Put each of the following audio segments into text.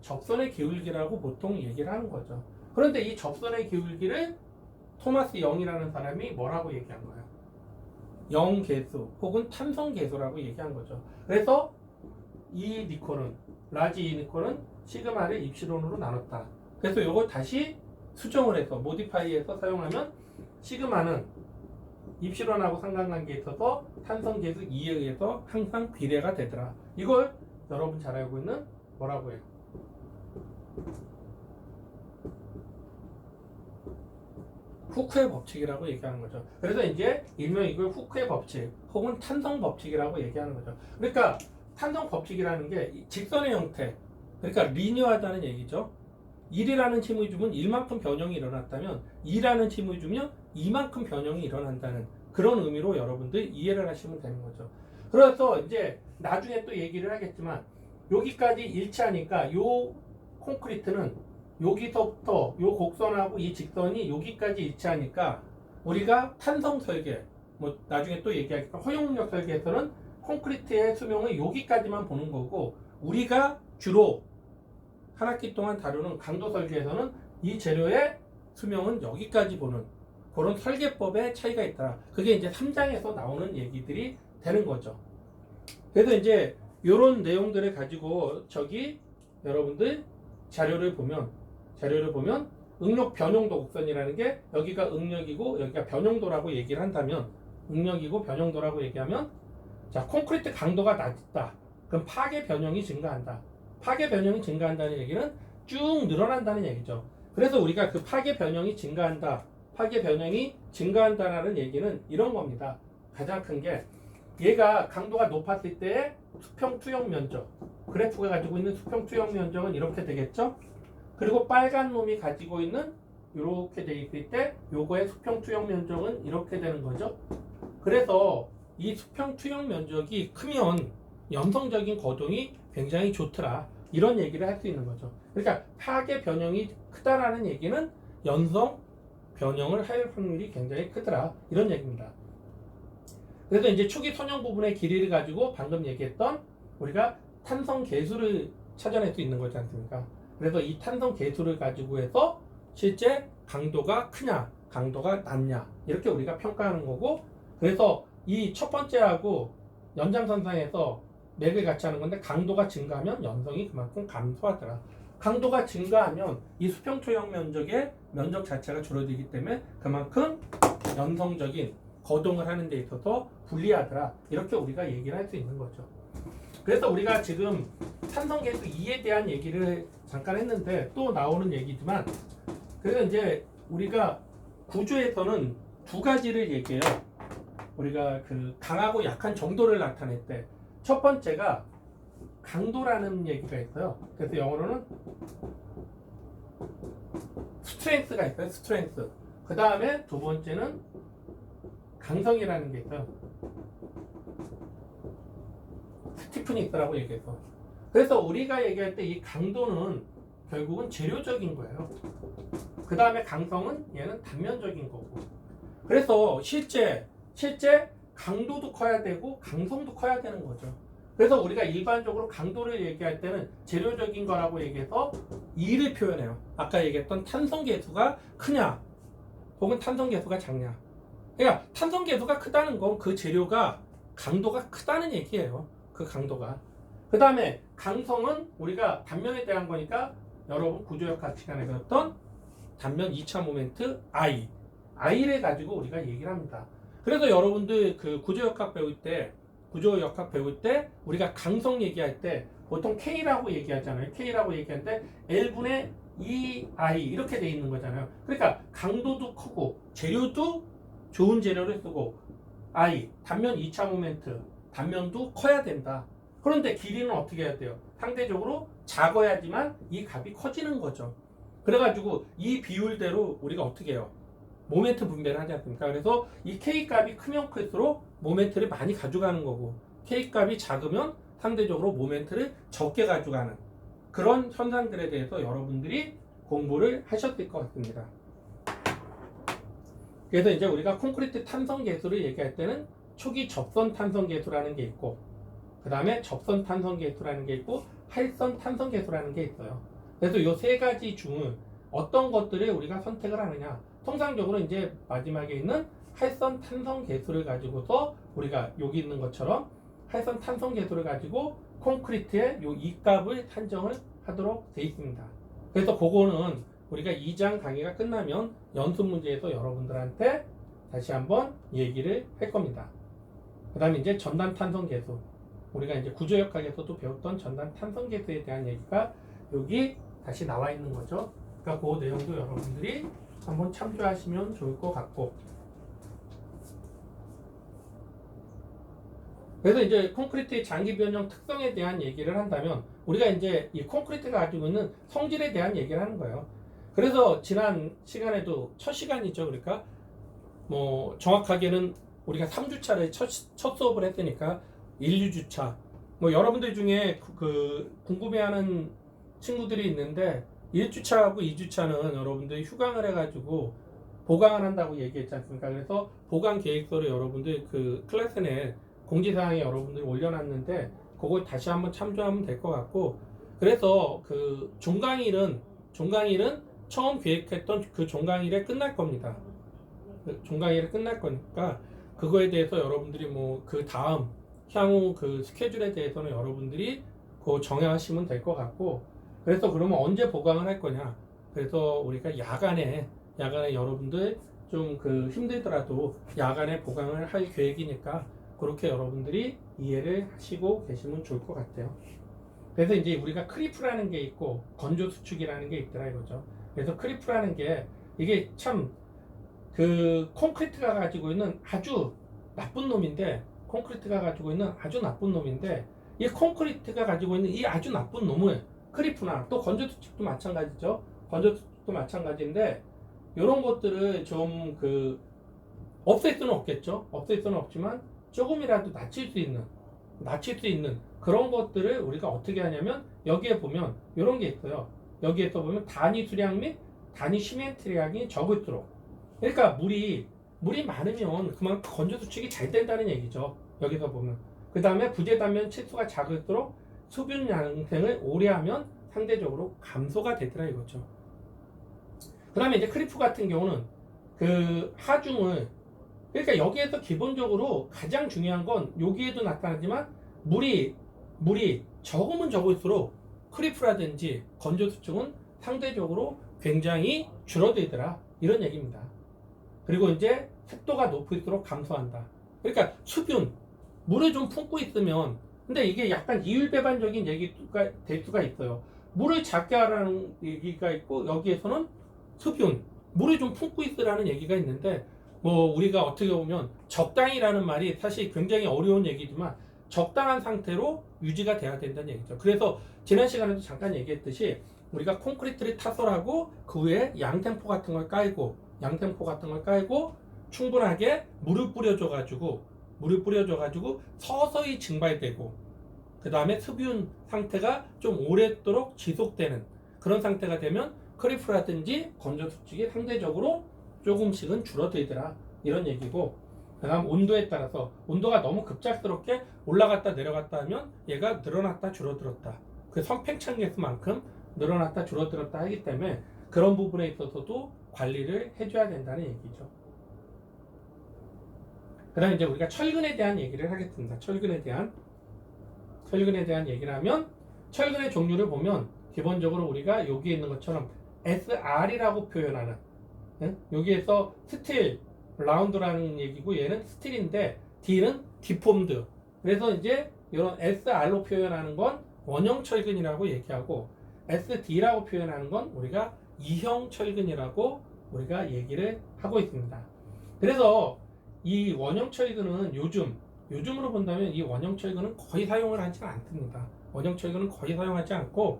접선의 기울기라고 보통 얘기를 하는 거죠. 그런데 이 접선의 기울기를 토마스 영이라는 사람이 뭐라고 얘기한 거예요? 영계수 혹은 탄성계수라고 얘기한 거죠. 그래서 이 니콜은 라지 이 니콜은 시그마를 입시론으로 나눴다. 그래서 이걸 다시 수정을 해서 모디파이해서 사용하면 시그마는 입시론하고 상관관계에 있어서 탄성계수 2에 의해서 항상 비례가 되더라. 이걸 여러분 잘 알고 있는 뭐라고 해요? 후크의 법칙이라고 얘기하는 거죠. 그래서 이제 일명 이걸 후크의 법칙 혹은 탄성 법칙이라고 얘기하는 거죠. 그러니까 탄성 법칙이라는 게 직선의 형태, 그러니까 리니어하다는 얘기죠. 1이라는 침을 주면 1만큼 변형이 일어났다면 2라는 침을 주면 2만큼 변형이 일어난다는 그런 의미로 여러분들 이해를 하시면 되는 거죠. 그래서 이제 나중에 또 얘기를 하겠지만 여기까지 일치하니까 요 콘크리트는 여기서부터 요 곡선하고 이 직선이 여기까지 일치하니까 우리가 탄성 설계, 뭐 나중에 또 얘기하겠지만 허용력 설계에서는 콘크리트의 수명을 여기까지만 보는 거고 우리가 주로 한 학기 동안 다루는 강도 설계에서는 이 재료의 수명은 여기까지 보는 그런 설계법의 차이가 있다. 그게 이제 3장에서 나오는 얘기들이 되는 거죠. 그래서 이제 이런 내용들을 가지고 저기 여러분들 자료를 보면 응력 변용도 곡선이라는 게 여기가 응력이고 여기가 변용도라고 얘기를 한다면 응력이고 변용도라고 얘기하면 자 콘크리트 강도가 낮다. 그럼 파괴 변형이 증가한다. 파괴 변형이 증가한다는 얘기는 쭉 늘어난다는 얘기죠. 그래서 우리가 그 파괴 변형이 증가한다라는 얘기는 이런 겁니다. 가장 큰 게 얘가 강도가 높았을 때의 수평 투영 면적 그래프가 가지고 있는 수평 투영 면적은 이렇게 되겠죠. 그리고 빨간 놈이 가지고 있는 이렇게 돼 있을 때 요거의 수평 투영 면적은 이렇게 되는 거죠. 그래서 이 수평 투영 면적이 크면 연성적인 거동이 굉장히 좋더라. 이런 얘기를 할 수 있는 거죠. 그러니까 파괴 변형이 크다라는 얘기는 연성 변형을 할 확률이 굉장히 크더라. 이런 얘기입니다. 그래서 이제 초기 선형 부분의 길이를 가지고 방금 얘기했던 우리가 탄성 계수를 찾아낼 수 있는 거지 않습니까? 그래서 이 탄성 계수를 가지고 해서 실제 강도가 크냐, 강도가 낮냐 이렇게 우리가 평가하는 거고 그래서 이 첫 번째하고 연장선상에서 맥을 같이 하는 건데 강도가 증가하면 연성이 그만큼 감소하더라. 강도가 증가하면 이 수평 투영 면적의 면적 자체가 줄어들기 때문에 그만큼 연성적인 거동을 하는 데 있어서 불리하더라. 이렇게 우리가 얘기를 할 수 있는 거죠. 그래서 우리가 지금 탄성계수 2에 대한 얘기를 잠깐 했는데 또 나오는 얘기지만 그래서 이제 우리가 구조에서는 두 가지를 얘기해요. 우리가 그 강하고 약한 정도를 나타낼 때 첫 번째가 강도라는 얘기가 있어요. 그래서 영어로는 스트렝스가 있어요. 스트렝스. 그 다음에 두 번째는 강성이라는 게 있어요. 스티프니스라고 얘기해서. 그래서 우리가 얘기할 때 이 강도는 결국은 재료적인 거예요. 그 다음에 강성은 얘는 단면적인 거고. 그래서 실제 강도도 커야 되고 강성도 커야 되는 거죠. 그래서 우리가 일반적으로 강도를 얘기할 때는 재료적인 거라고 얘기해서 2를 표현해요. 아까 얘기했던 탄성계수가 크냐 혹은 탄성계수가 작냐. 그러니까 탄성계수가 크다는 건 그 재료가 강도가 크다는 얘기예요. 그 강도가. 그 다음에 강성은 우리가 단면에 대한 거니까 여러분 구조역학 시간에 배웠던 단면 2차 모멘트 I를 가지고 우리가 얘기를 합니다. 그래서 여러분들 그 구조역학 배울 때 우리가 강성 얘기할 때 보통 K라고 얘기하잖아요. K라고 얘기하는데 L분의 2I 이렇게 돼 있는 거잖아요. 그러니까 강도도 크고 재료도 좋은 재료를 쓰고 단면 2차 모멘트 단면도 커야 된다. 그런데 길이는 어떻게 해야 돼요? 상대적으로 작아야지만 이 값이 커지는 거죠. 그래가지고 이 비율대로 우리가 어떻게 해요? 모멘트 분배를 하지 않습니까? 그래서 이 K값이 크면 클수록 모멘트를 많이 가져가는 거고 K값이 작으면 상대적으로 모멘트를 적게 가져가는 그런 현상들에 대해서 여러분들이 공부를 하셨을 것 같습니다. 그래서 이제 우리가 콘크리트 탄성 계수를 얘기할 때는 초기 접선 탄성 계수라는 게 있고 그 다음에 접선 탄성 계수라는 게 있고 활선 탄성 계수라는 게 있어요. 그래서 이 세 가지 중 어떤 것들을 우리가 선택을 하느냐. 통상적으로 이제 마지막에 있는 활선 탄성 계수를 가지고서 우리가 여기 있는 것처럼 활선 탄성 계수를 가지고 콘크리트의 이 값을 산정을 하도록 되어 있습니다. 그래서 그거는 우리가 2장 강의가 끝나면 연습 문제에서 여러분들한테 다시 한번 얘기를 할 겁니다. 그 다음에 이제 전단 탄성 계수. 우리가 이제 구조역학에서도 배웠던 전단 탄성 계수에 대한 얘기가 여기 다시 나와 있는 거죠. 그러니까 그 내용도 여러분들이 한번 참조하시면 좋을 것 같고. 그래서 이제 콘크리트의 장기 변형 특성에 대한 얘기를 한다면 우리가 이제 이 콘크리트가 가지고 있는 성질에 대한 얘기를 하는 거예요. 그래서 지난 시간에도 첫 시간이죠. 그러니까 뭐 정확하게는 우리가 3주차를 첫 수업을 했으니까 1, 2주차 뭐 여러분들 중에 그 궁금해하는 친구들이 있는데 1주차하고 2주차는 여러분들이 휴강을 해가지고 보강을 한다고 얘기했지 않습니까? 그래서 보강 계획서를 여러분들 그 클래스 내 공지사항에 여러분들이 올려놨는데 그걸 다시 한번 참조하면 될 것 같고, 그래서 그 종강일은 처음 계획했던 그 종강일에 끝날 겁니다. 그 종강일에 끝날 거니까 그거에 대해서 여러분들이 뭐 그 다음 향후 그 스케줄에 대해서는 여러분들이 그 정하시면 될 것 같고, 그래서 그러면 언제 보강을 할 거냐? 그래서 우리가 야간에 여러분들 좀 그 힘들더라도 야간에 보강을 할 계획이니까 그렇게 여러분들이 이해를 하시고 계시면 좋을 것 같아요. 그래서 이제 우리가 크리프라는 게 있고 건조 수축이라는 게 있더라 이거죠. 그래서 크리프라는 게 이게 참 그 콘크리트가 가지고 있는 아주 나쁜 놈인데, 이 콘크리트가 가지고 있는 이 아주 나쁜 놈을 크리프나 또 건조 수축도 마찬가지죠. 건조 수축도 마찬가지인데 이런 것들을 좀 그 없앨 수는 없겠죠. 없앨 수는 없지만 조금이라도 낮출 수 있는 그런 것들을 우리가 어떻게 하냐면 여기에 보면 이런 게 있어요. 여기에서 보면 단위 수량 및 단위 시멘트량이 적을수록, 그러니까 물이 많으면 그만큼 건조 수축이 잘 된다는 얘기죠. 여기서 보면. 그 다음에 부재 단면 치수가 작을수록 수분 양생을 오래 하면 상대적으로 감소가 되더라 이거죠. 그 다음에 이제 크리프 같은 경우는 그 하중을, 그러니까 여기에서 기본적으로 가장 중요한 건 여기에도 나타나지만 물이 적으면 적을수록 크리프라든지 건조 수축은 상대적으로 굉장히 줄어들더라 이런 얘기입니다. 그리고 이제 습도가 높을수록 감소한다. 그러니까 수분, 물을 좀 품고 있으면, 근데 이게 약간 이율배반적인 얘기가 될 수가 있어요. 물을 작게 하라는 얘기가 있고 여기에서는 수분, 물을 좀 품고 있으라는 얘기가 있는데, 뭐 우리가 어떻게 보면 적당이라는 말이 사실 굉장히 어려운 얘기지만 적당한 상태로 유지가 돼야 된다는 얘기죠. 그래서 지난 시간에도 잠깐 얘기했듯이 우리가 콘크리트를 타설하고 그 위에 양템포 같은 걸 깔고 충분하게 물을 뿌려줘 가지고 서서히 증발되고, 그 다음에 수분 상태가 좀 오랫도록 지속되는 그런 상태가 되면 크리프라든지 건조 수축이 상대적으로 조금씩은 줄어들더라 이런 얘기고, 그 다음 온도에 따라서 온도가 너무 급작스럽게 올라갔다 내려갔다 하면 얘가 늘어났다 줄어들었다, 그 선팽창 개수만큼 늘어났다 줄어들었다 하기 때문에 그런 부분에 있어서도 관리를 해줘야 된다는 얘기죠. 그 다음에 이제 우리가 철근에 대한 얘기를 하겠습니다. 철근에 대한 얘기를 하면 철근의 종류를 보면 기본적으로 우리가 여기에 있는 것처럼 SR이라고 표현하는, 여기에서 스틸, 라운드라는 얘기고 얘는 스틸인데 D는 디폼드. 그래서 이제 이런 SR로 표현하는 건 원형 철근이라고 얘기하고 SD라고 표현하는 건 우리가 이형 철근이라고 우리가 얘기를 하고 있습니다. 그래서 이 원형 철근은 요즘으로 본다면 이 원형 철근은 거의 사용을 하지 않습니다. 원형 철근은 거의 사용하지 않고,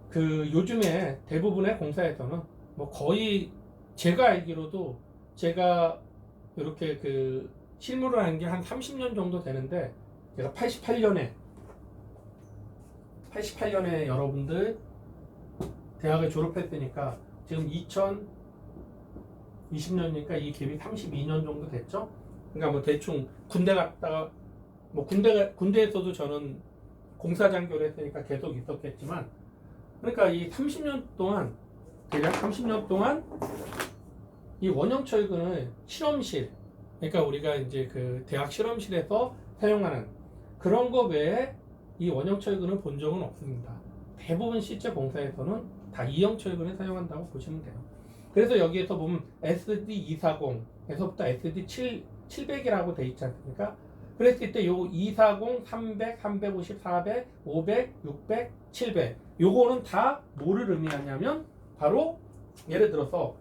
그 요즘에 대부분의 공사에서는 뭐 거의 제가 알기로도 제가 이렇게 그 실무를 한 게 한 30년 정도 되는데, 제가 88년에 여러분들 대학을 졸업했으니까 지금 2020년이니까 이 갭이 32년 정도 됐죠. 그러니까 뭐 대충 군대 갔다가 뭐 군대에서도 저는 공사장교를 했으니까 계속 있었겠지만, 그러니까 이 30년 동안, 대략 30년 동안 이 원형 철근은 실험실, 그러니까 우리가 이제 그 대학 실험실에서 사용하는 그런 거 외에 이 원형 철근을 본 적은 없습니다. 대부분 실제 공사에서는 다 이형 철근을 사용한다고 보시면 돼요. 그래서 여기에서 보면 SD240에서부터 SD700이라고 돼 있지 않습니까? 그랬을 때 요 240, 300, 350, 400, 500, 600, 700 요거는 다 뭐를 의미하냐면 바로 예를 들어서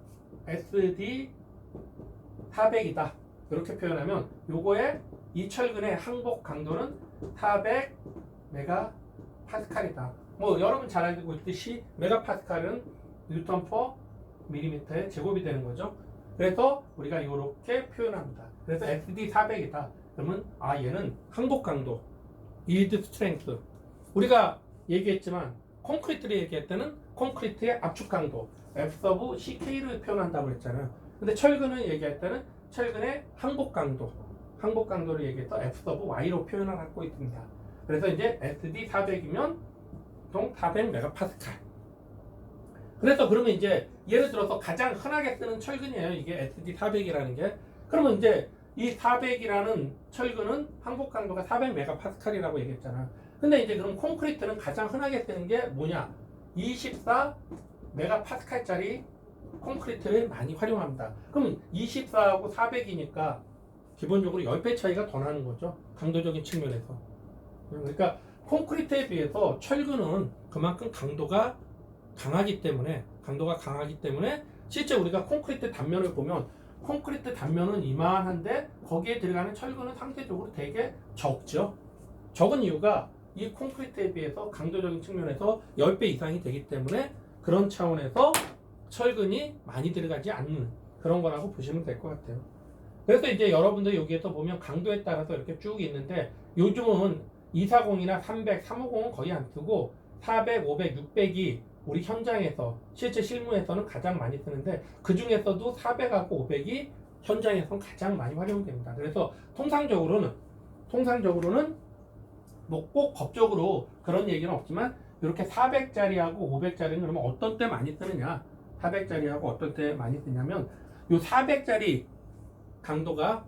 SD400이다 이렇게 표현하면 요거의 이 철근의 항복 강도는 400 메가파스칼이다. 뭐 여러분 잘 알고 있듯이 메가파스칼은 뉴턴 퍼 밀리미터의 제곱이 되는 거죠. 그래서 우리가 이렇게 표현합니다. 그래서 SD400이다. 그러면 얘는 항복 강도, yield strength. 우리가 얘기했지만 콘크리트를 얘기할 때는 콘크리트의 압축 강도, F 서브 CK를 표현한다고 했잖아요. 근데 철근을 얘기할 때는 철근의 항복 강도, 항복 강도를 얘기해서 F 서브 Y로 표현을 하고 있습니다. 그래서 이제 SD400이면 보통 400 메가파스칼. 그래서 그러면 이제 예를 들어서 가장 흔하게 쓰는 철근이에요. 이게 SD400이라는 게. 그러면 이제 이 400이라는 철근은 항복 강도가 400 메가파스칼이라고 얘기했잖아. 근데 이제 그럼 콘크리트는 가장 흔하게 쓰는 게 뭐냐? 24 메가파스칼짜리 콘크리트를 많이 활용합니다. 그럼 24하고 400이니까 기본적으로 10배 차이가 더 나는 거죠. 강도적인 측면에서. 그러니까 콘크리트에 비해서 철근은 그만큼 강도가 강하기 때문에 실제 우리가 콘크리트 단면을 보면 콘크리트 단면은 이만한데 거기에 들어가는 철근은 상대적으로 되게 적죠. 적은 이유가 이 콘크리트에 비해서 강도적인 측면에서 10배 이상이 되기 때문에 그런 차원에서 철근이 많이 들어가지 않는 그런 거라고 보시면 될 것 같아요. 그래서 이제 여러분들 여기에서 보면 강도에 따라서 이렇게 쭉 있는데 요즘은 240이나 300, 350은 거의 안 쓰고 400, 500, 600이 우리 현장에서 실제 실무에서는 가장 많이 쓰는데 그 중에서도 400하고 500이 현장에서는 가장 많이 활용됩니다. 그래서 통상적으로는 뭐 꼭 법적으로 그런 얘기는 없지만 이렇게 400짜리하고 500짜리는 그러면 어떤 때 많이 쓰느냐? 400짜리하고 어떤 때 많이 쓰냐면 요 400짜리 강도가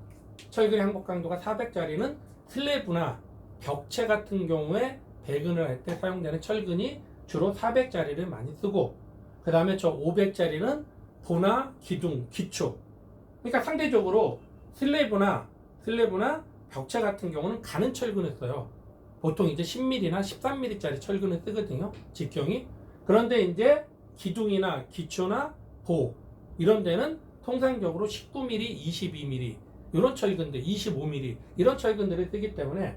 철근의 항복 강도가 400짜리는 슬래브나 벽체 같은 경우에 배근을 할 때 사용되는 철근이 주로 400짜리를 많이 쓰고 그 다음에 저 500짜리는 도나 기둥, 기초. 그러니까 상대적으로 슬래브나 벽체 같은 경우는 가는 철근을 써요. 보통 이제 10mm나 13mm짜리 철근을 쓰거든요. 직경이. 그런데 이제 기둥이나 기초나 보 이런 데는 통상적으로 19mm, 22mm 이런 철근들, 25mm 이런 철근들을 쓰기 때문에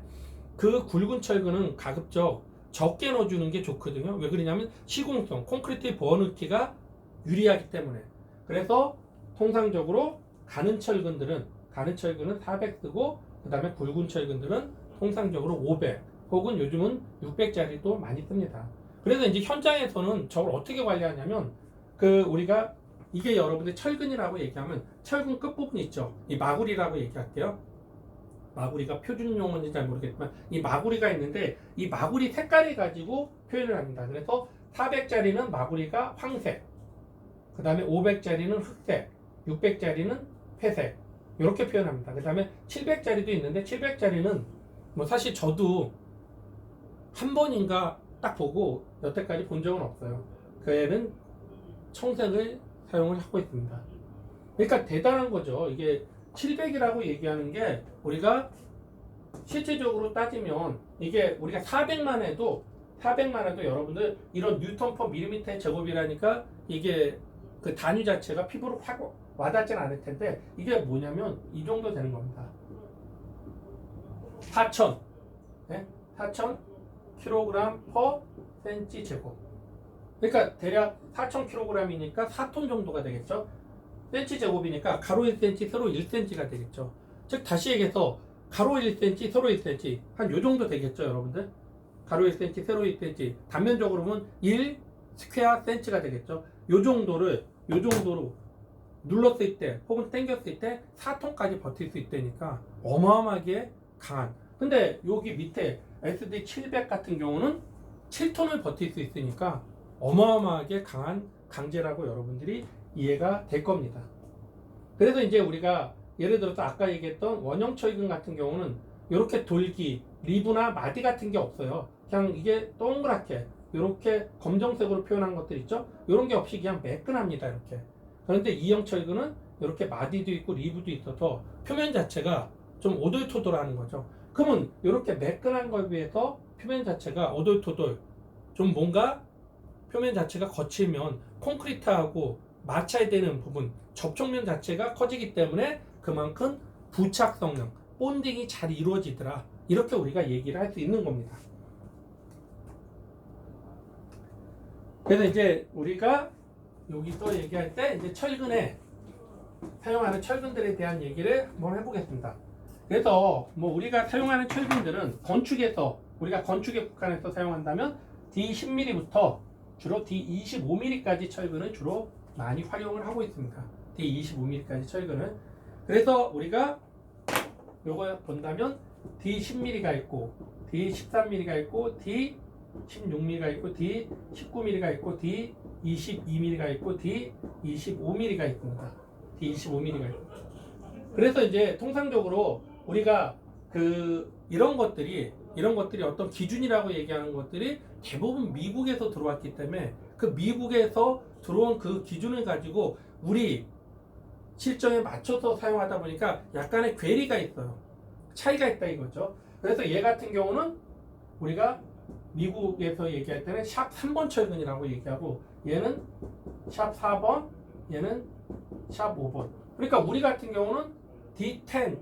그 굵은 철근은 가급적 적게 넣어주는 게 좋거든요. 왜 그러냐면 시공성, 콘크리트에 부어넣기가 유리하기 때문에. 그래서 통상적으로 가는 철근은 400 쓰고 그 다음에 굵은 철근들은 통상적으로 500 혹은 요즘은 600짜리도 많이 씁니다. 그래서 이제 현장에서는 저걸 어떻게 관리하냐면 그 우리가 이게 여러분들 철근이라고 얘기하면 철근 끝부분 있죠. 이 마구리라고 얘기할게요. 마구리가 표준 용어인지 잘 모르겠지만 이 마구리가 있는데 이 마구리 색깔을 가지고 표현을 합니다. 그래서 400짜리는 마구리가 황색, 그 다음에 500짜리는 흑색, 600짜리는 회색 이렇게 표현합니다. 그 다음에 700짜리도 있는데 700짜리는 뭐 사실 저도 한 번인가 딱 보고 여태까지 본 적은 없어요. 그 애는 청색을 사용을 하고 있습니다. 그러니까 대단한 거죠. 이게 700이라고 얘기하는 게 우리가 실제적으로 따지면 이게 우리가 400만 해도 여러분들 이런 뉴턴 퍼 밀리미터의 제곱이라니까 이게 그 단위 자체가 피부로 확 와닿진 않을 텐데 이게 뭐냐면 이 정도 되는 겁니다. 4,000 kg per 센치 제곱. 그러니까 대략 4,000kg이니까 4톤 정도가 되겠죠. 센치 제곱이니까 가로 1cm, 세로 1cm가 되겠죠. 즉 다시 얘기해서 가로 1cm, 세로 1cm 한 요 정도 되겠죠, 여러분들. 가로 1cm, 세로 1cm 단면적으로 보면 1 스퀘어 센치가 되겠죠. 요 정도로 눌렀을 때 혹은 당겼을 때 4톤까지 버틸 수 있다니까 어마어마하게 강한. 근데 여기 밑에 SD700 같은 경우는 7톤을 버틸 수 있으니까 어마어마하게 강한 강제라고 여러분들이 이해가 될 겁니다. 그래서 이제 우리가 예를 들어서 아까 얘기했던 원형 철근 같은 경우는 이렇게 돌기, 리브나 마디 같은 게 없어요. 그냥 이게 동그랗게 이렇게 검정색으로 표현한 것들 있죠? 이런 게 없이 그냥 매끈합니다. 이렇게. 그런데 이형 철근은 이렇게 마디도 있고 리브도 있어서 표면 자체가 좀 오돌토돌하는 거죠. 그러면 이렇게 매끈한 거에 비해서 표면 자체가 오돌토돌, 좀 뭔가 표면 자체가 거칠면 콘크리트하고 마찰 되는 부분, 접촉면 자체가 커지기 때문에 그만큼 부착 성능, 본딩이 잘 이루어지더라. 이렇게 우리가 얘기를 할 수 있는 겁니다. 그래서 이제 우리가 여기서 얘기할 때 이제 철근에 사용하는 철근들에 대한 얘기를 한번 해보겠습니다. 그래서 뭐 우리가 사용하는 철근들은 건축에서 우리가 건축에 국한해서 사용한다면 D10mm부터 주로 D25mm까지 철근을 주로 많이 활용을 하고 있습니다. D25mm까지 철근을. 그래서 우리가 요거 본다면 D10mm가 있고 D13mm가 있고 D16mm가 있고 D19mm가 있고 D22mm가 있고 D25mm가 있습니다. D25mm가 있고. 그래서 이제 통상적으로 우리가 이런 것들이 어떤 기준이라고 얘기하는 것들이 대부분 미국에서 들어왔기 때문에 그 미국에서 들어온 그 기준을 가지고 우리 실정에 맞춰서 사용하다 보니까 약간의 괴리가 있어요. 차이가 있다 이거죠. 그래서 얘 같은 경우는 우리가 미국에서 얘기할 때는 샵 3번 철근이라고 얘기하고 얘는 샵 4번, 얘는 샵 5번. 그러니까 우리 같은 경우는 D10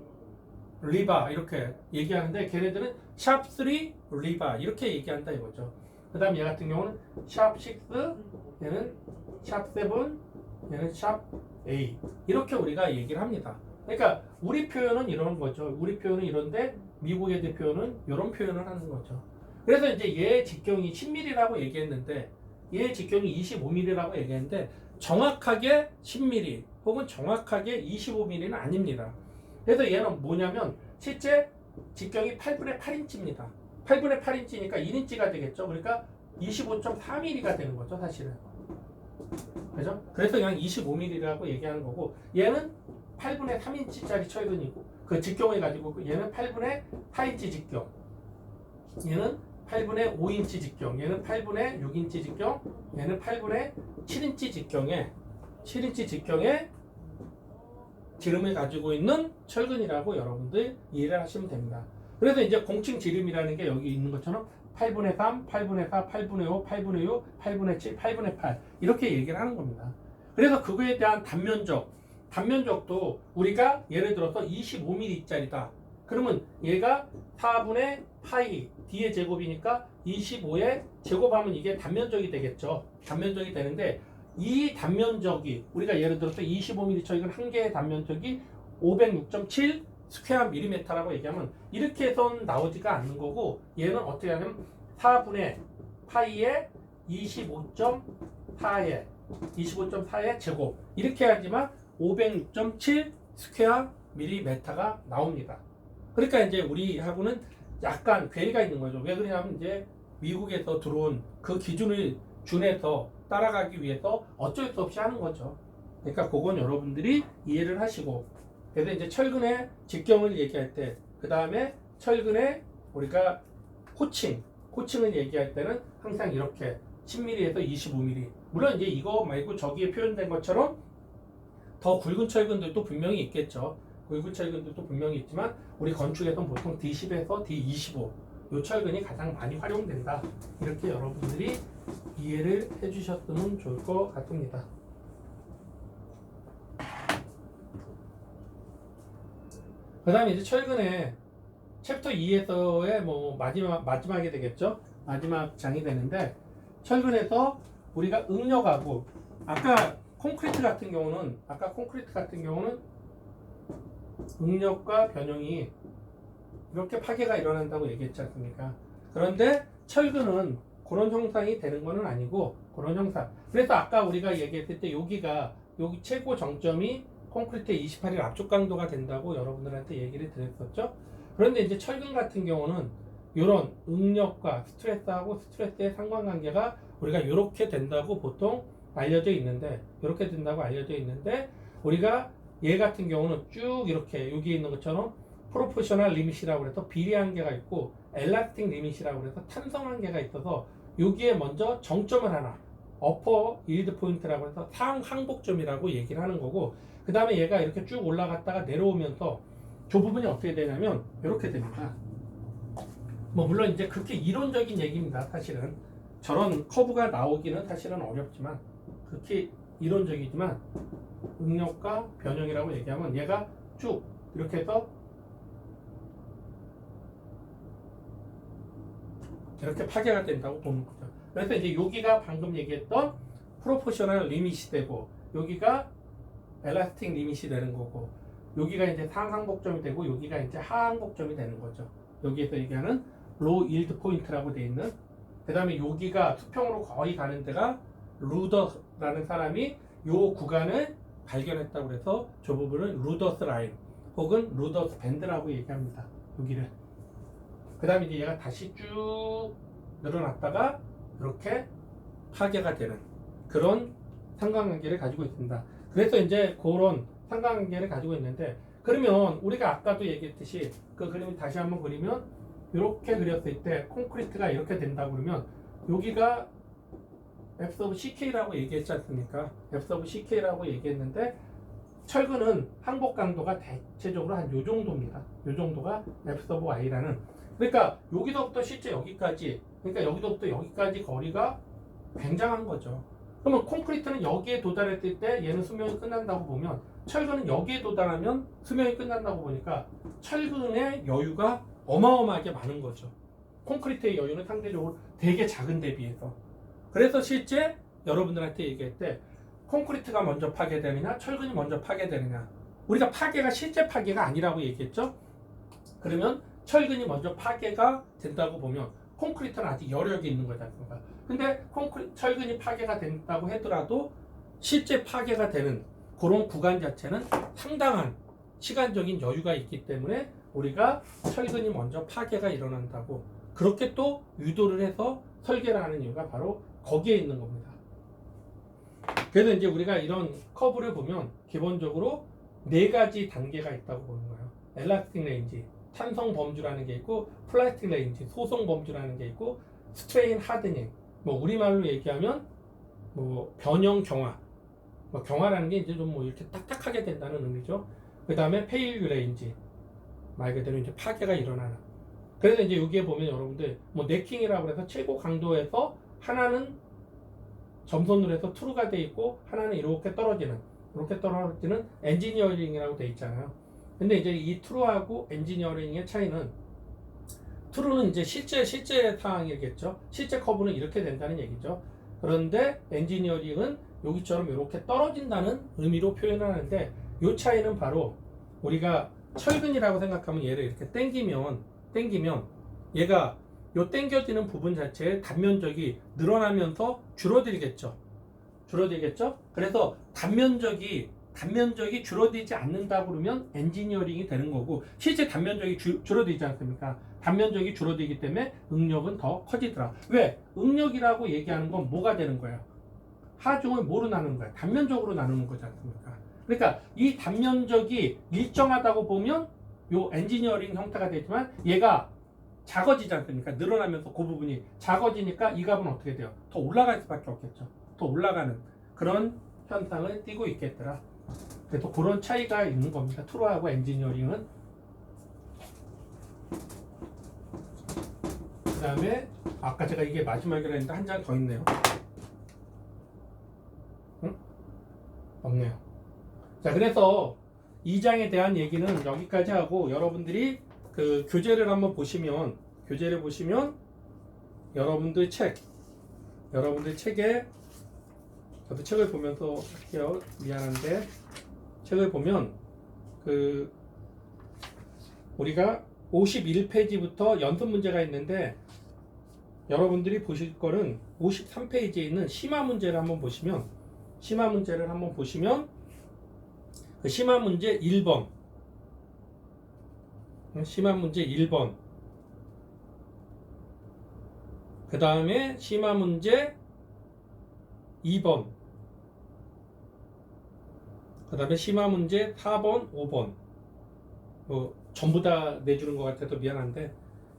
리바 이렇게 얘기하는데 걔네들은 샵 3 리바 이렇게 얘기한다 이거죠. 그 다음 얘 같은 경우는 샵 6, 얘는 샵 7, 얘는 샵 8 이렇게 우리가 얘기를 합니다. 그러니까 우리 표현은 이런 거죠. 우리 표현은 이런데 미국의 표현은 이런 표현을 하는 거죠. 그래서 이제 얘 직경이 10mm라고 얘기했는데 얘 직경이 25mm라고 얘기했는데 정확하게 10mm 혹은 정확하게 25mm는 아닙니다. 그래서 얘는 뭐냐면 실제 직경이 8분의 8인치입니다. 8분의 8인치니까 1인치가 되겠죠. 그러니까 25.4mm가 되는 거죠, 사실은. 그죠? 그래서 그냥 25mm라고 얘기하는 거고 얘는 8분의 3인치짜리 철근이고 그 직경을 가지고 얘는 8분의 4인치 직경, 얘는 8분의 5인치 직경, 얘는 8분의 6인치 직경, 얘는 8분의 7인치 직경의 지름을 가지고 있는 철근이라고 여러분들 이해를 하시면 됩니다. 그래서 이제 공칭 지름이라는 게 여기 있는 것처럼 8분의 3, 8분의 4, 8분의 5, 8분의 6, 8분의 7, 8분의 8 이렇게 얘기를 하는 겁니다. 그래서 그거에 대한 단면적도 우리가 예를 들어서 25mm짜리다. 그러면 얘가 4분의 파이 D의 제곱이니까 25의 제곱하면 이게 단면적이 되겠죠. 단면적이 되는데 이 단면적이 우리가 예를 들어서 25mm 철근 한 개의 단면적이 506.7 스퀘어 밀리미터라고 얘기하면 이렇게 해서는 나오지가 않는 거고 얘는 어떻게 하냐면 4분의 파이의 25.4의 제곱 이렇게 하지만 506.7 스퀘어 밀리미터가 나옵니다. 그러니까 이제 우리하고는 약간 괴리가 있는 거죠. 왜 그러냐면 이제 미국에서 들어온 그 기준을 준해서 따라가기 위해서 어쩔 수 없이 하는 거죠. 그러니까 그건 여러분들이 이해를 하시고 그래서 이제 철근의 직경을 얘기할 때 그 다음에 철근의 우리가 코칭을 얘기할 때는 항상 이렇게 10mm에서 25mm 물론 이제 이거 말고 저기에 표현된 것처럼 더 굵은 철근들도 분명히 있겠죠. 굵은 철근들도 분명히 있지만 우리 건축에서는 보통 D10에서 D25 이 철근이 가장 많이 활용된다. 이렇게 여러분들이 이해를 해주셨으면 좋을 것 같습니다. 그 다음에 이제 철근의 챕터 2에서의 뭐 마지막이 되겠죠. 마지막 장이 되는데 철근에서 우리가 응력하고 아까 콘크리트 같은 경우는 응력과 변형이 이렇게 파괴가 일어난다고 얘기했지 않습니까? 그런데 철근은 그런 형상이 되는 것은 아니고 그런 형상. 그래서 아까 우리가 얘기했을 때 여기 최고 정점이 콘크리트의 28일 압축 강도가 된다고 여러분들한테 얘기를 드렸었죠. 그런데 이제 철근 같은 경우는 이런 응력과 스트레스하고 스트레스의 상관관계가 우리가 이렇게 된다고 보통 알려져 있는데, 이렇게 된다고 알려져 있는데, 우리가 얘 같은 경우는 쭉 이렇게 여기 있는 것처럼 프로포셔널 리밋이라고 해서 비례 한계가 있고 엘라스틱 리밋이라고 해서 탄성 한계가 있어서 여기에 먼저 정점을 하나 어퍼 일드 포인트라고 해서 상항복점이라고 얘기를 하는 거고, 그 다음에 얘가 이렇게 쭉 올라갔다가 내려오면서 저 부분이 어떻게 되냐면 이렇게 됩니다. 뭐 물론 이제 그렇게 이론적인 얘기입니다. 사실은 저런 커브가 나오기는 사실은 어렵지만, 그렇게 이론적이지만 응력과 변형이라고 얘기하면 얘가 쭉 이렇게 해서 이렇게 파괴가 된다고 보는 거죠. 그래서 이제 여기가 방금 얘기했던 프로포셔널 리밋이 되고, 여기가 엘라스틱 리밋이 되는 거고, 여기가 이제 상항복점이 되고, 여기가 이제 하항복점이 되는 거죠. 여기에서 얘기하는 로우 일드 포인트라고 되어 있는, 그 다음에 여기가 수평으로 거의 가는 데가 루더라는 사람이 요 구간을 발견했다고 해서 저 부분을 루더스 라인 혹은 루더스 밴드라고 얘기합니다. 여기를. 그 다음에 이제 얘가 다시 쭉 늘어났다가 이렇게 파괴가 되는 그런 상관관계를 가지고 있습니다. 그래서 이제 그런 상관관계를 가지고 있는데, 그러면 우리가 아까도 얘기했듯이 그 그림을 다시 한번 그리면 이렇게 그렸을 때 콘크리트가 이렇게 된다고 그러면 여기가 F of CK라고 얘기했지 않습니까? F of CK라고 얘기했는데, 철근은 항복 강도가 대체적으로 한 요 정도입니다. 요 정도가 F of Y라는, 그러니까 여기서부터 실제 여기까지, 그러니까 여기서부터 여기까지 거리가 굉장한 거죠. 그러면 콘크리트는 여기에 도달했을 때 얘는 수명이 끝난다고 보면, 철근은 여기에 도달하면 수명이 끝난다고 보니까 철근의 여유가 어마어마하게 많은 거죠. 콘크리트의 여유는 상대적으로 되게 작은 데 비해서. 그래서 실제 여러분들한테 얘기할 때 콘크리트가 먼저 파괴되느냐 철근이 먼저 파괴되느냐, 우리가 파괴가 실제 파괴가 아니라고 얘기했죠. 그러면 철근이 먼저 파괴가 된다고 보면 콘크리트는 아직 여력이 있는 거지 않습니까? 근데 철근이 파괴가 된다고 하더라도 실제 파괴가 되는 그런 구간 자체는 상당한 시간적인 여유가 있기 때문에 우리가 철근이 먼저 파괴가 일어난다고 그렇게 또 유도를 해서 설계를 하는 이유가 바로 거기에 있는 겁니다. 그래서 이제 우리가 이런 커브를 보면 기본적으로 네 가지 단계가 있다고 보는 거예요. 엘라스틱 레인지, 탄성 범주라는 게 있고, 플라스틱 레인지, 소송 범주라는 게 있고, 스트레인 하드닝, 뭐 우리말로 얘기하면 뭐 변형 경화, 뭐 경화라는 게 이제 좀 뭐 이렇게 딱딱하게 된다는 의미죠. 그 다음에 페일유 레인지, 말 그대로 이제 파괴가 일어나는. 그래서 이제 여기에 보면 여러분들 뭐 네킹이라고 해서 최고 강도에서 하나는 점선으로 해서 트루가 돼 있고 하나는 이렇게 떨어지는 엔지니어링이라고 돼 있잖아요. 근데 이제 이 트루하고 엔지니어링의 차이는, 트루는 이제 실제 상황이겠죠. 실제 커브는 이렇게 된다는 얘기죠. 그런데 엔지니어링은 여기처럼 이렇게 떨어진다는 의미로 표현을 하는데, 이 차이는 바로 우리가 철근이라고 생각하면 얘를 이렇게 당기면 얘가 요 당겨지는 부분 자체의 단면적이 늘어나면서 줄어들겠죠. 그래서 단면적이 줄어들지 않는다 그러면 엔지니어링이 되는 거고, 실제 단면적이 줄어들지 않습니까? 단면적이 줄어들기 때문에 응력은 더 커지더라. 왜? 응력이라고 얘기하는 건 뭐가 되는 거예요? 하중을 뭐로 나누는 거야? 단면적으로 나누는 거지 않습니까? 그러니까 이 단면적이 일정하다고 보면 요 엔지니어링 형태가 되지만, 얘가 작아지지 않습니까? 늘어나면서 그 부분이 작아지니까 이 값은 어떻게 돼요? 더 올라갈 수밖에 없겠죠. 더 올라가는 그런 현상을 띠고 있겠더라. 그래서 그런 차이가 있는 겁니다. 트루하고 엔지니어링은. 그 다음에 아까 제가 이게 마지막이라 했는데 한 장 더 있네요. 응? 없네요. 자, 그래서 이 장에 대한 얘기는 여기까지 하고, 여러분들이 그 교재를 한번 보시면, 여러분들 책에, 저도 책을 보면서 할게요. 미안한데, 책을 보면 그 우리가 51페이지부터 연습 문제가 있는데, 여러분들이 보실 거는 53페이지에 있는 심화 문제를 한번 보시면, 그 심화 문제 1번, 그 다음에 심화 문제 2번, 그 다음에 심화 문제 4번, 5번. 뭐 전부 다 내주는 것 같아서 미안한데,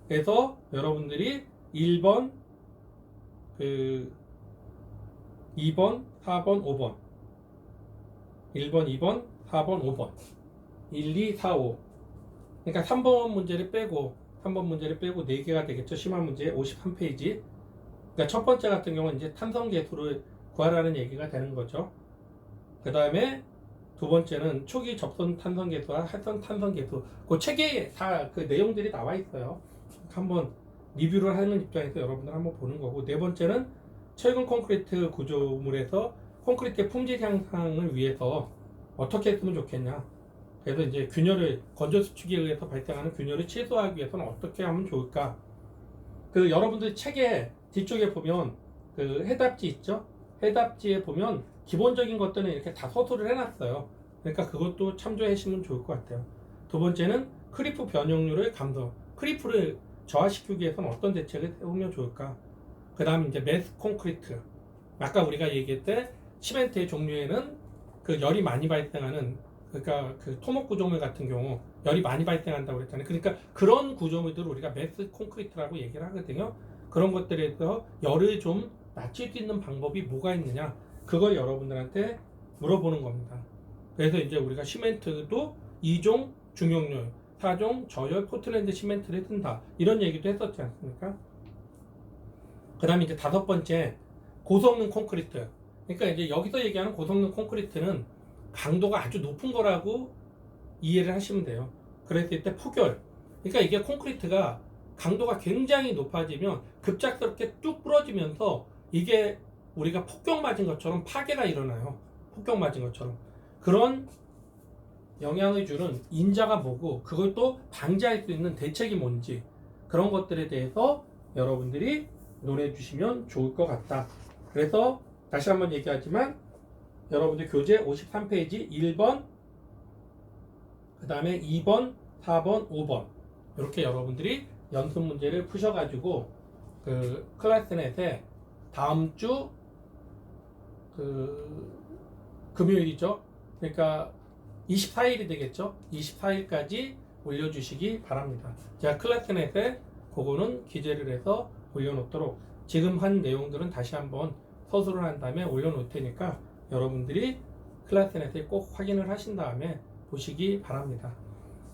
그래서 여러분들이 1번, 2번, 4번, 5번, 1번, 2번, 4번, 5번, 1, 2, 4, 5. 그러니까 3번 문제를 빼고 4개가 되겠죠. 심화 문제 53페이지. 그러니까 첫 번째 같은 경우는 이제 탄성 계수를 구하라는 얘기가 되는 거죠. 그 다음에 두 번째는 초기 접선 탄성 계수와 할선 탄성 계수. 그 책에 다 그 내용들이 나와 있어요. 한번 리뷰를 하는 입장에서 여러분들 한번 보는 거고, 네 번째는 최근 콘크리트 구조물에서 콘크리트의 품질 향상을 위해서 어떻게 했으면 좋겠냐. 그래서 이제 균열을 건조 수축에 의해서 발생하는 균열을 최소화하기 위해서는 어떻게 하면 좋을까. 그 여러분들 책에 뒤쪽에 보면 그 해답지 있죠. 해답지에 보면 기본적인 것들은 이렇게 다 서술을 해놨어요. 그러니까 그것도 참조해 주시면 좋을 것 같아요. 두 번째는 크리프 변형률을 감소. 크리프를 저하시키기 위해서는 어떤 대책을 세우면 좋을까. 그 다음 이제 매스 콘크리트. 아까 우리가 얘기했을 때 시멘트의 종류에는 그 열이 많이 발생하는, 그러니까 그 토목 구조물 같은 경우 열이 많이 발생한다고 그랬잖아요. 그러니까 그런 구조물들을 우리가 매스 콘크리트라고 얘기를 하거든요. 그런 것들에서 열을 좀 낮출 수 있는 방법이 뭐가 있느냐, 그걸 여러분들한테 물어보는 겁니다. 그래서 이제 우리가 시멘트도 2종 중용률, 4종 저열 포틀랜드 시멘트를 쓴다, 이런 얘기도 했었지 않습니까? 그 다음에 이제 다섯 번째, 고성능 콘크리트. 그러니까 이제 여기서 얘기하는 고성능 콘크리트는 강도가 아주 높은 거라고 이해를 하시면 돼요. 그랬을 때 폭열. 그러니까 이게 콘크리트가 강도가 굉장히 높아지면 급작스럽게 뚝 부러지면서 이게 우리가 폭격 맞은 것처럼 파괴가 일어나요. 폭격 맞은 것처럼. 그런 영향을 주는 인자가 뭐고, 그걸 또 방지할 수 있는 대책이 뭔지, 그런 것들에 대해서 여러분들이 논해 주시면 좋을 것 같다. 그래서 다시 한번 얘기하지만 여러분들 교재 53페이지 1번, 그 다음에 2번, 4번, 5번 이렇게 여러분들이 연습 문제를 푸셔가지고 그 클래스넷에 다음 주 금요일이죠. 그러니까 24일이 되겠죠. 24일까지 올려주시기 바랍니다. 제가 클래스넷에 그거는 기재를 해서 올려놓도록, 지금 한 내용들은 다시 한번 서술을 한 다음에 올려놓을 테니까 여러분들이 클래스넷에 꼭 확인을 하신 다음에 보시기 바랍니다.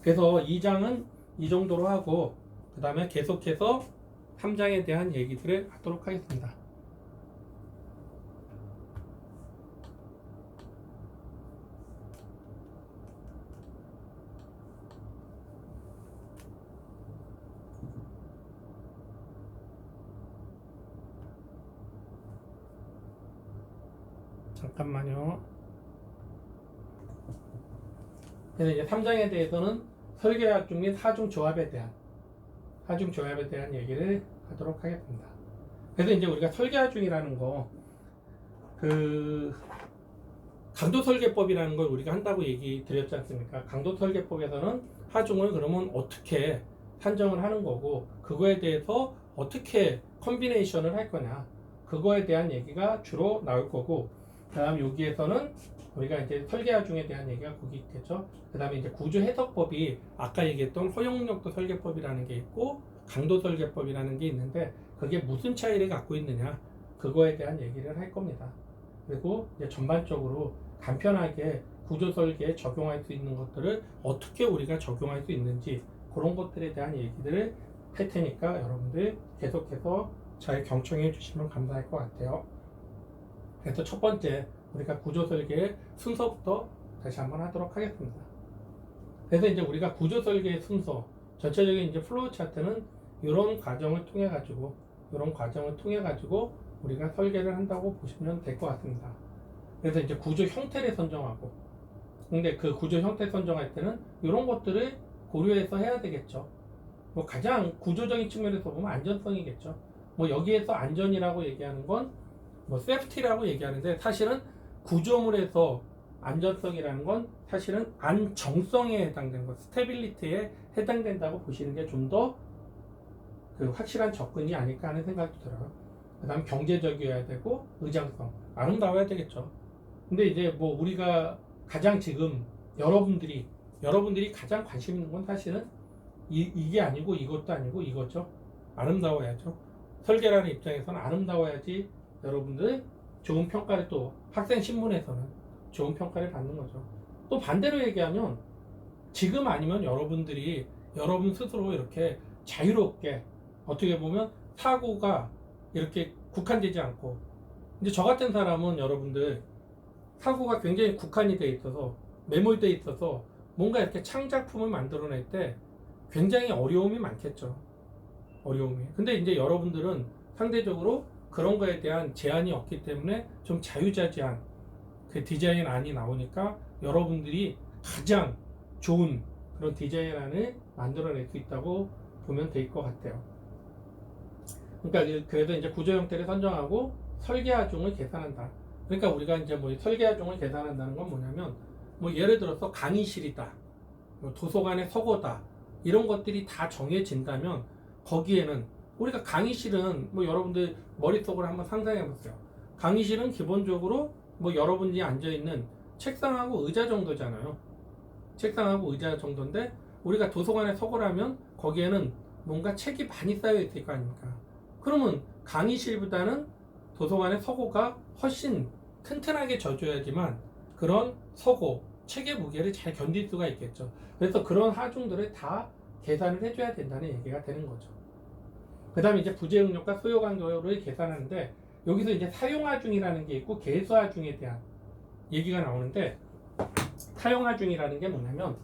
그래서 2장은 이 정도로 하고, 그 다음에 계속해서 3장에 대한 얘기들을 하도록 하겠습니다. 잠깐만요. 그래서 이제 3장에 대해서는 설계학중 및 하중 조합에 대한 얘기를 하도록 하겠습니다. 그래서 이제 우리가 설계학중이라는 거, 강도 설계법이라는 걸 우리가 한다고 얘기 드렸지 않습니까? 강도 설계법에서는 하중을 그러면 어떻게 산정을 하는 거고, 그거에 대해서 어떻게 컨비네이션을 할 거냐, 그거에 대한 얘기가 주로 나올 거고, 그 다음 여기에서는 우리가 이제 설계하중에 대한 얘기가 거기 있겠죠. 그 다음에 이제 구조 해석법이 아까 얘기했던 허용력도 설계법이라는 게 있고 강도 설계법이라는 게 있는데, 그게 무슨 차이를 갖고 있느냐, 그거에 대한 얘기를 할 겁니다. 그리고 이제 전반적으로 간편하게 구조 설계에 적용할 수 있는 것들을 어떻게 우리가 적용할 수 있는지, 그런 것들에 대한 얘기들을 할 테니까 여러분들 계속해서 잘 경청해 주시면 감사할 것 같아요. 그래서 첫 번째, 우리가 구조 설계의 순서부터 다시 한번 하도록 하겠습니다. 그래서 이제 우리가 구조 설계의 순서, 전체적인 이제 플로우 차트는 이런 과정을 통해 가지고 우리가 설계를 한다고 보시면 될 것 같습니다. 그래서 이제 구조 형태를 선정하고, 근데 그 구조 형태 선정할 때는 이런 것들을 고려해서 해야 되겠죠. 뭐 가장 구조적인 측면에서 보면 안전성이겠죠. 뭐 여기에서 안전이라고 얘기하는 건 뭐 세프티라고 얘기하는데, 사실은 구조물에서 안전성이라는 건 사실은 안정성에 해당되는 것, 스테빌리티에 해당된다고 보시는 게 좀 더 그 확실한 접근이 아닐까 하는 생각도 들어요. 그 다음 경제적이어야 되고 의장성, 아름다워야 되겠죠. 근데 이제 뭐 우리가 가장 지금 여러분들이 가장 관심 있는 건 사실은 이게 아니고 이것도 아니고 이거죠. 아름다워야죠. 설계라는 입장에서는 아름다워야지 여러분들 좋은 평가를, 또 학생 신문에서는 좋은 평가를 받는 거죠. 또 반대로 얘기하면 지금 아니면 여러분들이 여러분 스스로 이렇게 자유롭게, 어떻게 보면 사고가 이렇게 국한되지 않고, 이제 저 같은 사람은 여러분들 사고가 굉장히 국한이 돼 있어서, 매몰돼 있어서 뭔가 이렇게 창작품을 만들어낼 때 굉장히 어려움이 많겠죠. 어려움이. 근데 이제 여러분들은 상대적으로 그런 거에 대한 제한이 없기 때문에 좀 자유자재한 그 디자인안이 나오니까 여러분들이 가장 좋은 그런 디자인안을 만들어낼 수 있다고 보면 될 것 같아요. 그러니까 그래서 이제 구조 형태를 선정하고 설계 하중을 계산한다. 그러니까 우리가 이제 뭐 설계 하중을 계산한다는 건 뭐냐면, 뭐 예를 들어서 강의실이다, 뭐 도서관의 서고다, 이런 것들이 다 정해진다면 거기에는 우리가 강의실은 뭐 여러분들 머릿속으로 한번 상상해 보세요. 강의실은 기본적으로 뭐 여러분이 앉아 있는 책상하고 의자 정도잖아요. 책상하고 의자 정도인데 우리가 도서관에 서고라면 거기에는 뭔가 책이 많이 쌓여 있을 거 아닙니까? 그러면 강의실보다는 도서관의 서고가 훨씬 튼튼하게 져줘야지만 그런 서고, 책의 무게를 잘 견딜 수가 있겠죠. 그래서 그런 하중들을 다 계산을 해줘야 된다는 얘기가 되는 거죠. 그 다음에 이제 부재 응력과 수요 강도를 계산하는데, 여기서 이제 사용 하중이라는 게 있고 개수 하중에 대한 얘기가 나오는데, 사용 하중이라는 게 뭐냐면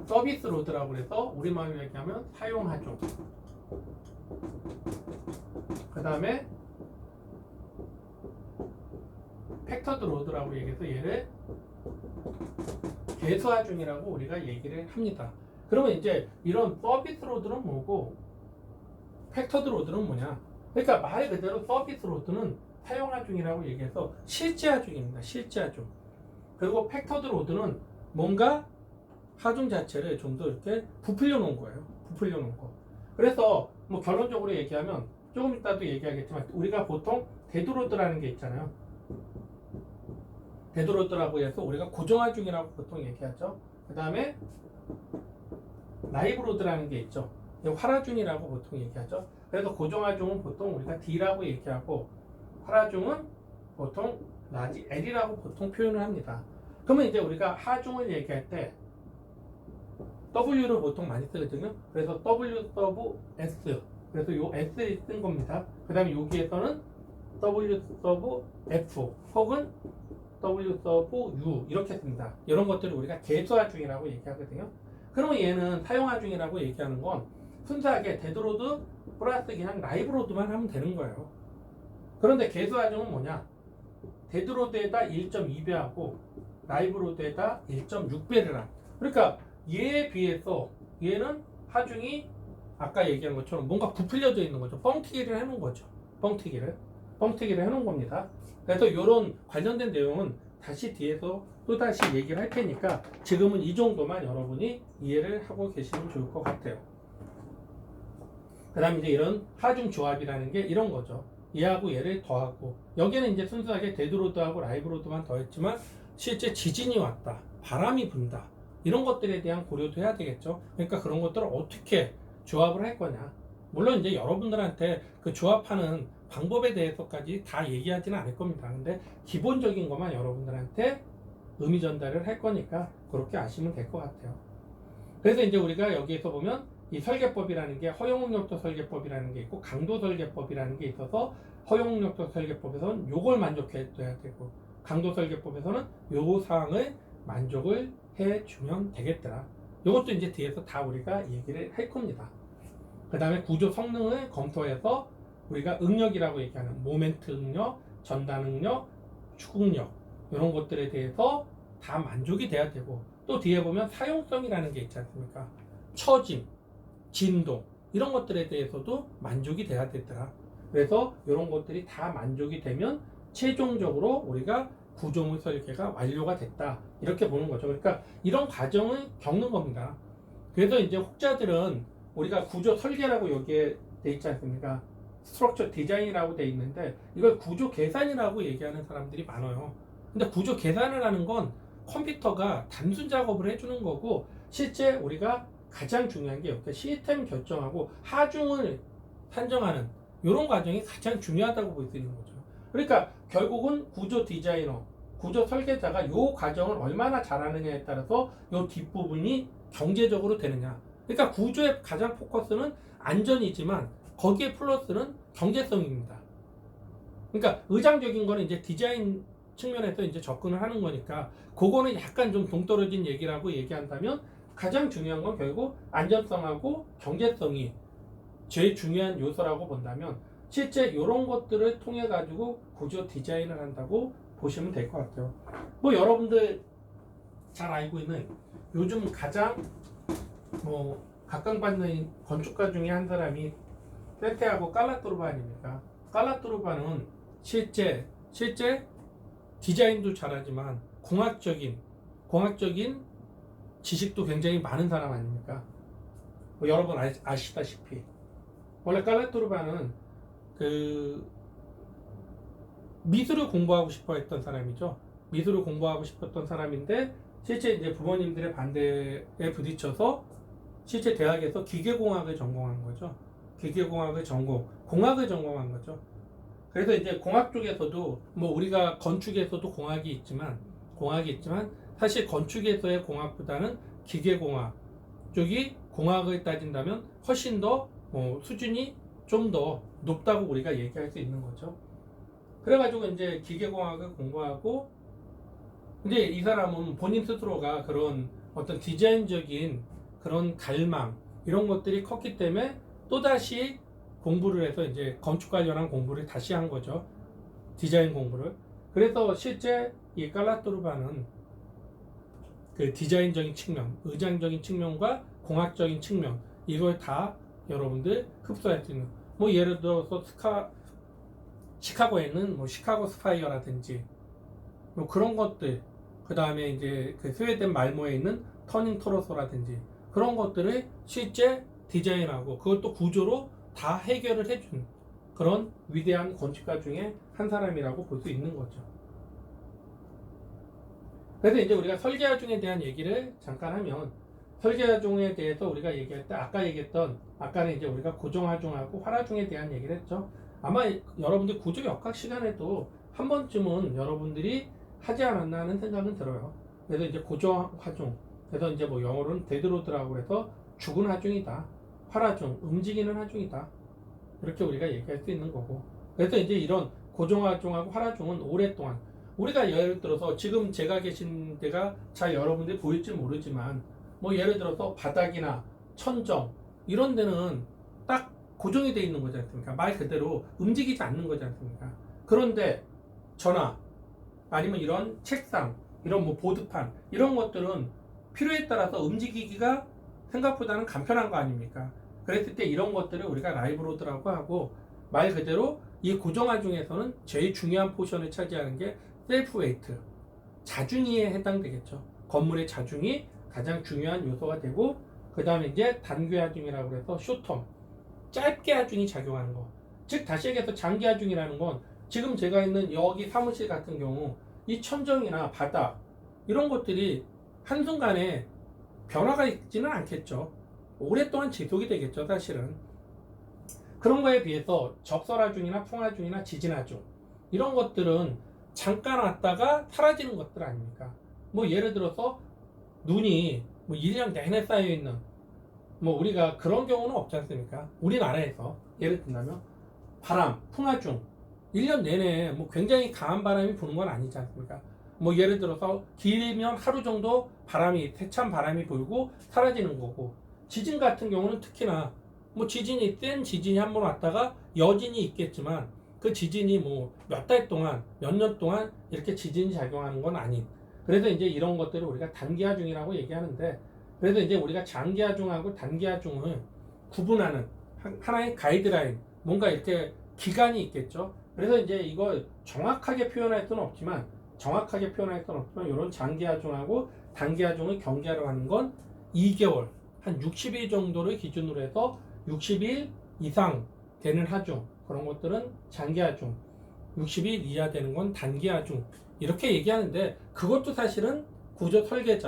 서비스 로드라고 해서 우리말로 얘기하면 사용 하중, 그 다음에 팩터드 로드라고 얘기해서 얘를 개수 하중이라고 우리가 얘기를 합니다. 그러면 이제 이런 서비스 로드는 뭐고 팩터드 로드는 뭐냐? 그러니까 말 그대로 서비스 로드는 사용 하중이라고 얘기해서 실제 하중입니다. 실제 하중. 그리고 팩터드 로드는 뭔가 하중 자체를 좀 더 이렇게 부풀려 놓은 거예요. 부풀려 놓은 거. 그래서 뭐 결론적으로 얘기하면, 조금 이따도 얘기하겠지만, 우리가 보통 데드로드라는 게 있잖아요. 데드로드라고 해서 우리가 고정하중이라고 보통 얘기하죠. 그 다음에 라이브로드라는 게 있죠. 활하중이라고 보통 얘기하죠. 그래서 고정하중은 보통 우리가 D라고 얘기하고, 활하중은 보통 라지 L이라고 보통 표현을 합니다. 그러면 이제 우리가 하중을 얘기할 때 W를 보통 많이 쓰거든요. 그래서 W 서브 S, 그래서 요 S를 쓴 겁니다. 그 다음에 여기에서는 W 서브 F 혹은 W 서브 U 이렇게 씁니다. 이런 것들을 우리가 개수하중이라고 얘기하거든요. 그러면 얘는 사용하중이라고 얘기하는 건 순수하게 데드로드 플러스 그냥 라이브로드만 하면 되는 거예요. 그런데 개수하중은 뭐냐? 데드로드에다 1.2배하고 라이브로드에다 1.6배를 한. 그러니까 얘에 비해서 얘는 하중이 아까 얘기한 것처럼 뭔가 부풀려져 있는 거죠. 뻥튀기를 해놓은 거죠. 뻥튀기를 해놓은 겁니다. 그래서 이런 관련된 내용은 다시 뒤에서 또 다시 얘기를 할 테니까 지금은 이 정도만 여러분이 이해를 하고 계시면 좋을 것 같아요. 그 다음에 이제 이런 하중 조합이라는 게 이런 거죠. 얘하고 얘를 더하고, 여기는 이제 순수하게 데드로드하고 라이브로드만 더했지만 실제 지진이 왔다, 바람이 분다, 이런 것들에 대한 고려도 해야 되겠죠. 그러니까 그런 것들을 어떻게 조합을 할 거냐. 물론 이제 여러분들한테 그 조합하는 방법에 대해서까지 다 얘기하지는 않을 겁니다. 근데 기본적인 것만 여러분들한테 의미 전달을 할 거니까 그렇게 아시면 될 것 같아요. 그래서 이제 우리가 여기에서 보면 이 설계법이라는 게 허용응력도 설계법이라는 게 있고 강도 설계법이라는 게 있어서, 허용응력도 설계법에서는 요걸 만족해줘야 되고 강도 설계법에서는 요 사항을 만족을 해주면 되겠더라. 요것도 이제 뒤에서 다 우리가 얘기를 할 겁니다. 그 다음에 구조 성능을 검토해서 우리가 응력이라고 얘기하는 모멘트 응력, 전단 응력, 축응력, 이런 것들에 대해서 다 만족이 돼야 되고, 또 뒤에 보면 사용성이라는 게 있지 않습니까? 처짐, 진동, 이런 것들에 대해서도 만족이 돼야 되더라. 그래서 이런 것들이 다 만족이 되면 최종적으로 우리가 구조물 설계가 완료가 됐다. 이렇게 보는 거죠. 그러니까 이런 과정을 겪는 겁니다. 그래서 이제 혹자들은 우리가 구조 설계라고 여기에 돼 있지 않습니까? 스트럭처 디자인이라고 돼 있는데 이걸 구조 계산이라고 얘기하는 사람들이 많아요. 근데 구조 계산을 하는 건 컴퓨터가 단순 작업을 해주는 거고 실제 우리가 가장 중요한 게 이렇게 시스템 결정하고 하중을 산정하는 이런 과정이 가장 중요하다고 볼 수 있는 거죠. 그러니까 결국은 구조 디자이너, 구조 설계자가 이 과정을 얼마나 잘하느냐에 따라서 이 뒷부분이 경제적으로 되느냐. 그러니까 구조의 가장 포커스는 안전이지만 거기에 플러스는 경제성입니다. 그러니까 의장적인 거는 이제 디자인 측면에서 이제 접근을 하는 거니까 그거는 약간 좀 동떨어진 얘기라고 얘기한다면 가장 중요한 건 결국 안전성하고 경제성이 제일 중요한 요소라고 본다면 실제 이런 것들을 통해 가지고 구조 디자인을 한다고 보시면 될 것 같아요. 뭐 여러분들 잘 알고 있는 요즘 가장 뭐 각광받는 건축가 중에 한 사람이 세테하고 깔라토르바 아닙니까? 깔라토르바는 실제 디자인도 잘하지만 공학적인 지식도 굉장히 많은 사람 아닙니까? 뭐 여러분 아시다시피 원래 깔라토르바는 그 미술을 공부하고 싶어 했던 사람이죠. 미술을 공부하고 싶었던 사람인데 실제 이제 부모님들의 반대에 부딪혀서 실제 대학에서 기계공학을 전공한 거죠. 기계공학을 공학을 전공한 거죠. 그래서 이제 공학 쪽에서도 뭐 우리가 건축에서도 공학이 있지만 사실 건축에서의 공학보다는 기계공학 쪽이 공학을 따진다면 훨씬 더 수준이 좀 더 높다고 우리가 얘기할 수 있는 거죠. 그래가지고 이제 기계공학을 공부하고 근데 이 사람은 본인 스스로가 그런 어떤 디자인적인 그런 갈망 이런 것들이 컸기 때문에 또다시 공부를 해서 이제 건축 관련한 공부를 다시 한 거죠. 디자인 공부를. 그래서 실제 이 깔라토르바는 그 디자인적인 측면, 의장적인 측면과 공학적인 측면 이걸 다 여러분들 흡수할 수 있는 뭐 예를 들어서 시카고에 있는 뭐 시카고 스파이어라든지 뭐 그런 것들 그 다음에 이제 그 스웨덴 말모에 있는 터닝 토로소라든지 그런 것들을 실제 디자인하고 그것도 구조로 다 해결을 해준 그런 위대한 건축가 중에 한 사람이라고 볼 수 있는 거죠. 그래서 이제 우리가 설계하중에 대한 얘기를 잠깐 하면 설계하중에 대해서 우리가 얘기할 때 아까는 이제 우리가 고정하중하고 활하중에 대한 얘기를 했죠. 아마 여러분들 구조 역학 시간에도 한 번쯤은 여러분들이 하지 않았나 하는 생각은 들어요. 그래서 이제 고정하중 그래서 이제 뭐 영어로는 데드로드라고 해서 죽은 하중이다. 활하중, 움직이는 하중이다. 이렇게 우리가 얘기할 수 있는 거고. 그래서 이제 이런 고정하중하고 활하중은 오랫동안 우리가 예를 들어서 지금 제가 계신 데가 잘 여러분들이 보일지 모르지만 뭐 예를 들어서 바닥이나 천정 이런 데는 딱 고정이 돼 있는 거지 않습니까? 말 그대로 움직이지 않는 거지 않습니까? 그런데 전화 아니면 이런 책상 이런 뭐 보드판 이런 것들은 필요에 따라서 움직이기가 생각보다는 간편한 거 아닙니까? 그랬을 때 이런 것들을 우리가 라이브 로드라고 하고 말 그대로 이 고정화 중에서는 제일 중요한 포션을 차지하는 게 셀프 웨이트 자중이에 해당되겠죠. 건물의 자중이 가장 중요한 요소가 되고 그 다음에 이제 단기 하중이라고 해서 쇼텀 짧게 하중이 작용하는 거. 즉 다시 얘기해서 장기 하중이라는 건 지금 제가 있는 여기 사무실 같은 경우 이 천정이나 바닥 이런 것들이 한순간에 변화가 있지는 않겠죠. 오랫동안 지속이 되겠죠, 사실은. 그런 거에 비해서 적설하중이나 풍하중이나 지진하중 이런 것들은 잠깐 왔다가 사라지는 것들 아닙니까? 뭐 예를 들어서 눈이 뭐 1년 내내 쌓여있는 뭐 우리가 그런 경우는 없지 않습니까? 우리나라에서 예를 들면 바람, 풍하중 1년 내내 뭐 굉장히 강한 바람이 부는 건 아니지 않습니까? 뭐 예를 들어서 길면 하루 정도 바람이 세찬 바람이 불고 사라지는 거고 지진 같은 경우는 특히나 뭐 지진이 센 지진이 한 번 왔다가 여진이 있겠지만 그 지진이 뭐 몇 달 동안 몇 년 동안 이렇게 지진이 작용하는 건 아닌 그래서 이제 이런 것들을 우리가 단기하중이라고 얘기하는데 그래서 이제 우리가 장기하중하고 단기하중을 구분하는 하나의 가이드라인 뭔가 이렇게 기간이 있겠죠. 그래서 이제 이걸 정확하게 표현할 수는 없지만 정확하게 표현할 건 없지만 이런 장기 하중하고 단기 하중을 경계하러 하는 건 2개월, 한 60일 정도를 기준으로 해서 60일 이상 되는 하중, 그런 것들은 장기 하중, 60일 이하 되는 건 단기 하중, 이렇게 얘기하는데 그것도 사실은 구조 설계자,